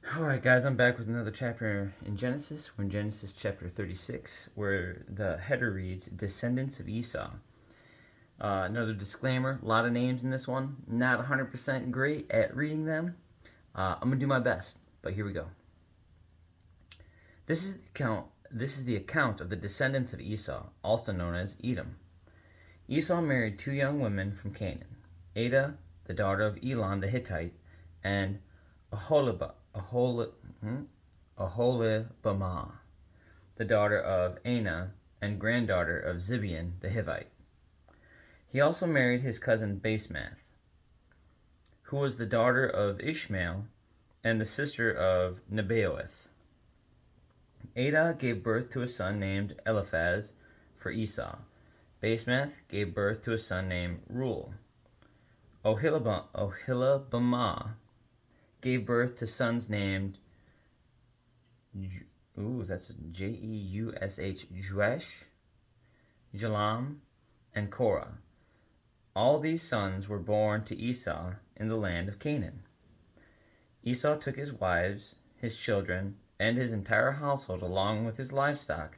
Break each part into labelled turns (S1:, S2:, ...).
S1: Alright, guys, I'm back with another chapter in Genesis. We're in Genesis chapter 36, where the header reads Descendants of Esau. Another disclaimer, a lot of names in this one. Not 100% great at reading them. I'm going to do my best, but here we go. This is the account of the descendants of Esau, also known as Edom. Esau married two young women from Canaan, Adah, the daughter of Elon the Hittite, and Aholibamah, the daughter of Anah and granddaughter of Zibeon the Hivite. He also married his cousin Basemath, who was the daughter of Ishmael and the sister of Nebaioth. Adah gave birth to a son named Eliphaz for Esau. Basemath gave birth to a son named Reuel. Oholibamah gave birth to sons named that's Jeush, Jeush, Jalam, and Korah. All these sons were born to Esau in the land of Canaan. Esau took his wives, his children, and his entire household along with his livestock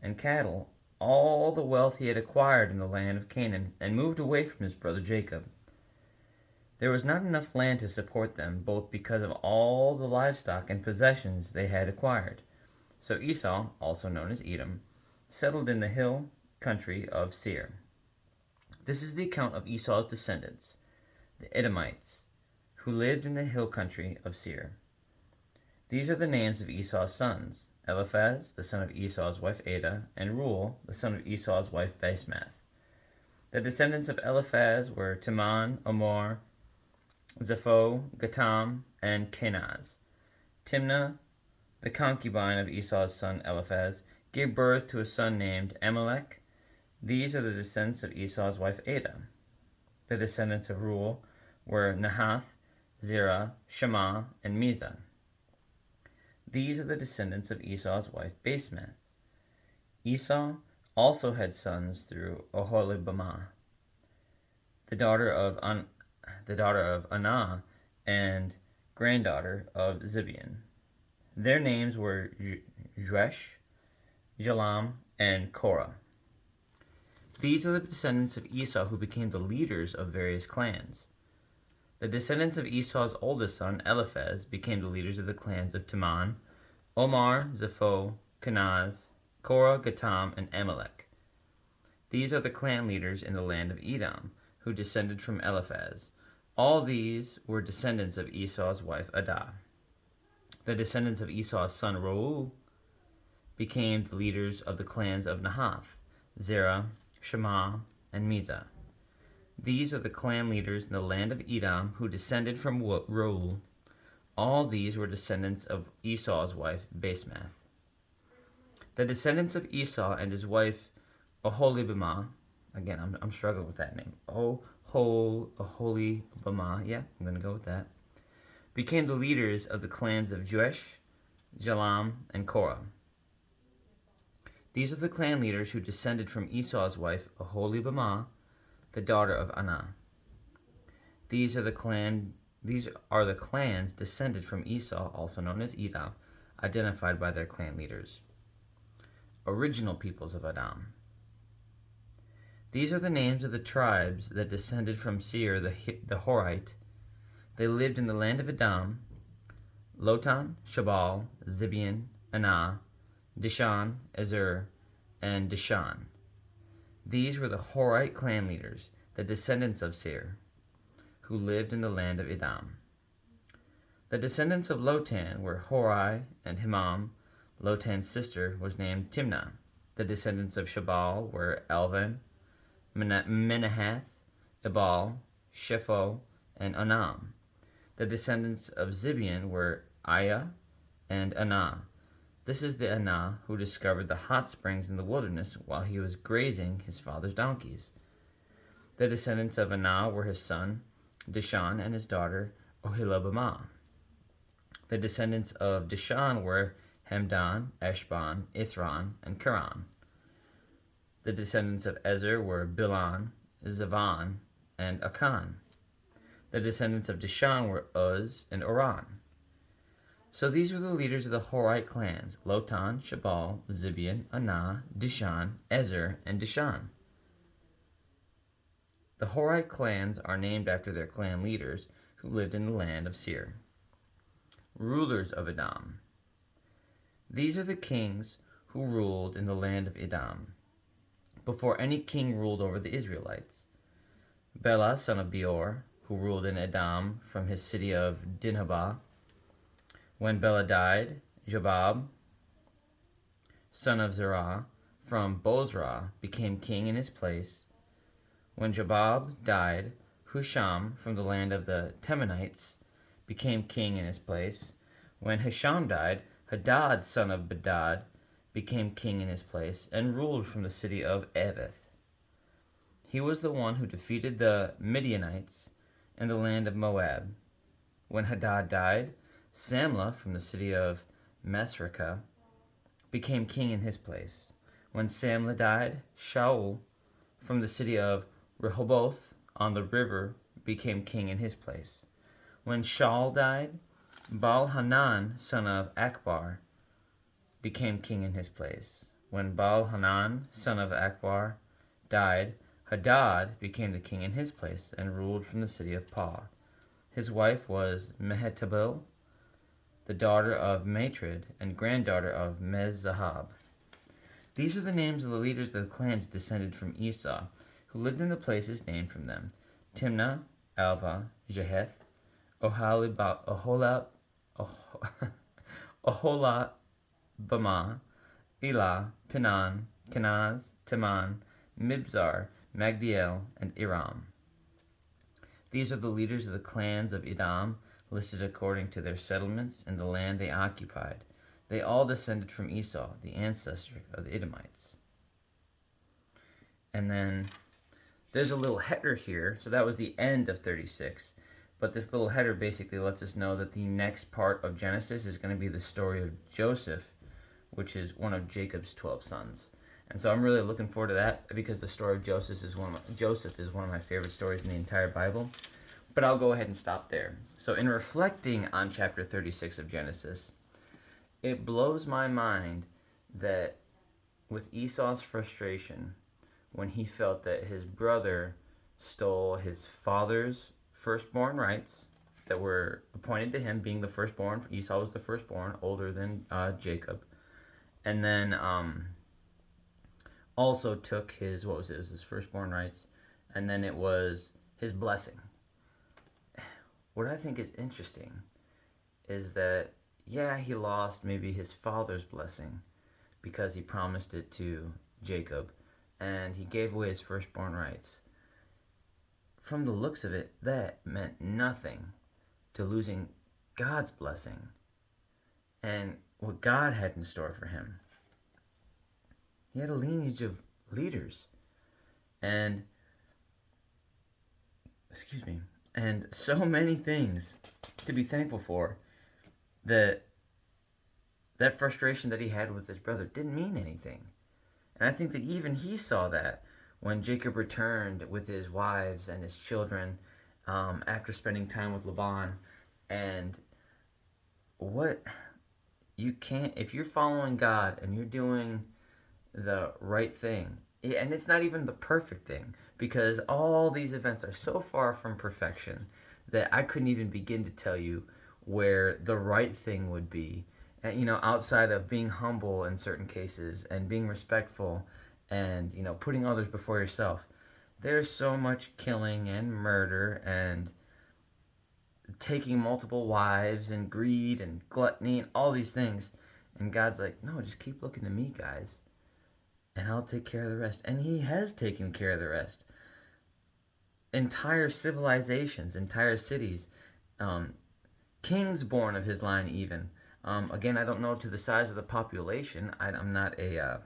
S1: and cattle, all the wealth he had acquired in the land of Canaan, and moved away from his brother Jacob. There was not enough land to support them, both because of all the livestock and possessions they had acquired. So Esau, also known as Edom, settled in the hill country of Seir. This is the account of Esau's descendants, the Edomites, who lived in the hill country of Seir. These are the names of Esau's sons: Eliphaz, the son of Esau's wife Adah, and Reuel, the son of Esau's wife Basemath. The descendants of Eliphaz were Teman, Omar, Zepho, Gatam, and Kenaz. Timnah, the concubine of Esau's son Eliphaz, gave birth to a son named Amalek. These are the descendants of Esau's wife Adah. The descendants of Reuel were Nahath, Zerah, Shema, and Mizah. These are the descendants of Esau's wife Basemath. Esau also had sons through Oholibamah, the daughter of Anah and granddaughter of Zibeon. Their names were Jeush, Jalam, and Korah. These are the descendants of Esau who became the leaders of various clans. The descendants of Esau's oldest son, Eliphaz, became the leaders of the clans of Teman, Omar, Zepho, Kenaz, Korah, Gatam, and Amalek. These are the clan leaders in the land of Edom, who descended from Eliphaz. All these were descendants of Esau's wife Adah. The descendants of Esau's son Reuel became the leaders of the clans of Nahath, Zerah, Shema, and Mizah. These are the clan leaders in the land of Edom who descended from Reuel. All these were descendants of Esau's wife Basemath. The descendants of Esau and his wife Oholibamah, again, I'm struggling with that name. Oholibamah, yeah, I'm going to go with that, became the leaders of the clans of Jeush, Jalam, and Korah. These are the clan leaders who descended from Esau's wife Oholibamah, the daughter of Anah. These are the clans descended from Esau, also known as Edom, identified by their clan leaders. Original peoples of Edom. These are the names of the tribes that descended from Seir the Horite. They lived in the land of Edom: Lotan, Shabal, Zibeon, Anah, Dishan, Ezer, and Dishan. These were the Horite clan leaders, the descendants of Seir, who lived in the land of Edom. The descendants of Lotan were Hori and Himam. Lotan's sister was named Timnah. The descendants of Shabal were Alvan, Menahath, Ebal, Shepho, and Anam. The descendants of Zibeon were Aya and Anah. This is the Anah who discovered the hot springs in the wilderness while he was grazing his father's donkeys. The descendants of Anah were his son Dishan and his daughter Oholibamah. The descendants of Dishan were Hemdan, Eshban, Ithran, and Karan. The descendants of Ezer were Bilhan, Zavan, and Akan. The descendants of Dishan were Uz and Aran. So these were the leaders of the Horite clans: Lotan, Shabal, Zibeon, Anah, Dishan, Ezer, and Dishan. The Horite clans are named after their clan leaders who lived in the land of Seir. Rulers of Edom. These are the kings who ruled in the land of Edom, before any king ruled over the Israelites. Bela, son of Beor, who ruled in Edom from his city of Dinhabah. When Bela died, Jobab, son of Zerah, from Bozrah, became king in his place. When Jobab died, Husham, from the land of the Temanites, became king in his place. When Husham died, Hadad, son of Bedad, became king in his place and ruled from the city of Avith. He was the one who defeated the Midianites in the land of Moab. When Hadad died, Samlah, from the city of Masrekah, became king in his place. When Samlah died, Shaul, from the city of Rehoboth on the river, became king in his place. When Shaul died, Baal-Hanan, son of Akbar, became king in his place. When Baal-Hanan, son of Akbar, died, Hadad became the king in his place and ruled from the city of Pau. His wife was Mehetabel, the daughter of Matred and granddaughter of Mezahab. These are the names of the leaders of the clans descended from Esau, who lived in the places named from them: Timnah, Alva, Jeheth, Oholabamah, Elah, Pinan, Kenaz, Teman, Mibzar, Magdiel, and Iram. These are the leaders of the clans of Edom, listed according to their settlements and the land they occupied. They all descended from Esau, the ancestor of the Edomites. And then there's a little header here. So that was the end of 36. But this little header basically lets us know that the next part of Genesis is going to be the story of Joseph, which is one of Jacob's 12 sons. And so I'm really looking forward to that, because the story of Joseph is one of my favorite stories in the entire Bible. But I'll go ahead and stop there. So in reflecting on chapter 36 of Genesis, it blows my mind that with Esau's frustration, when he felt that his brother stole his father's firstborn rights that were appointed to him, being the firstborn. Esau was the firstborn, older than Jacob. And then also took his, it was his firstborn rights, and then it was his blessing. What I think is interesting is that, yeah, he lost maybe his father's blessing because he promised it to Jacob, and he gave away his firstborn rights. From the looks of it, that meant nothing to losing God's blessing and what God had in store for him. He had a lineage of leaders and so many things to be thankful for, that frustration that he had with his brother didn't mean anything. And I think that even he saw that when Jacob returned with his wives and his children after spending time with Laban. And if you're following God and you're doing the right thing, and it's not even the perfect thing, because all these events are so far from perfection that I couldn't even begin to tell you where the right thing would be. And, outside of being humble in certain cases and being respectful and, putting others before yourself, there's so much killing and murder and taking multiple wives and greed and gluttony and all these things. And God's like, no, just keep looking to me, guys, and I'll take care of the rest. And he has taken care of the rest. Entire civilizations, entire cities, kings born of his line even. Again, I don't know to the size of the population. I'm not a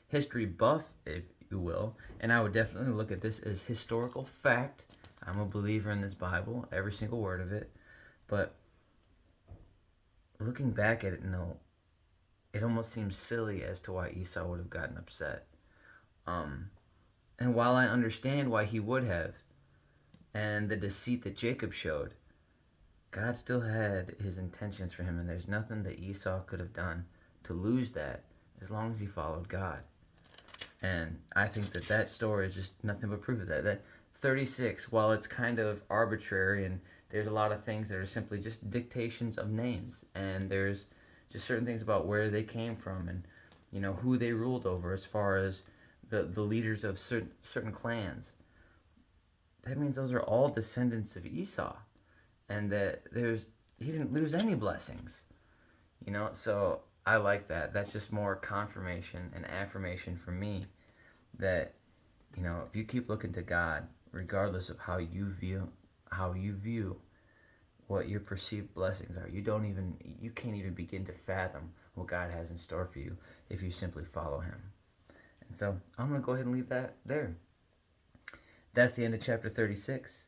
S1: history buff, if you will, and I would definitely look at this as historical fact. I'm a believer in this Bible, every single word of it. But looking back at it, it almost seems silly as to why Esau would have gotten upset. And while I understand why he would have, and the deceit that Jacob showed, God still had his intentions for him, and there's nothing that Esau could have done to lose that as long as he followed God. And I think that that story is just nothing but proof of that. That 36, while it's kind of arbitrary and there's a lot of things that are simply just dictations of names, and there's just certain things about where they came from and who they ruled over as far as the leaders of certain clans. That means those are all descendants of Esau, and that he didn't lose any blessings. So I like that. That's just more confirmation and affirmation for me that if you keep looking to God, regardless of how you view what your perceived blessings are, you can't even begin to fathom what God has in store for you if you simply follow him. And so I'm going to go ahead and leave that there. That's the end of chapter 36.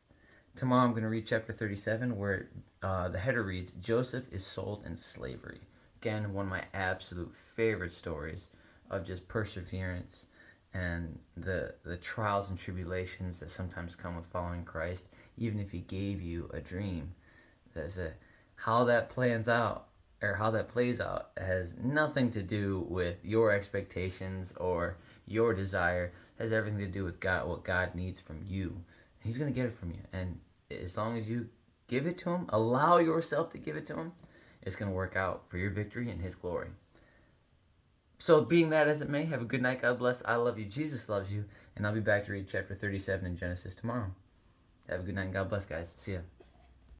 S1: Tomorrow I'm going to read chapter 37, where the header reads, Joseph is sold into slavery. Again, one of my absolute favorite stories of just perseverance and the trials and tribulations that sometimes come with following Christ. Even if he gave you a dream, how that plans out, or how that plays out, has nothing to do with your expectations or your desire. It has everything to do with God, what God needs from you. He's going to get it from you. And as long as you give it to him, allow yourself to give it to him, it's going to work out for your victory and his glory. So being that as it may, have a good night. God bless. I love you. Jesus loves you. And I'll be back to read chapter 37 in Genesis tomorrow. Have a good night and God bless, guys. See ya.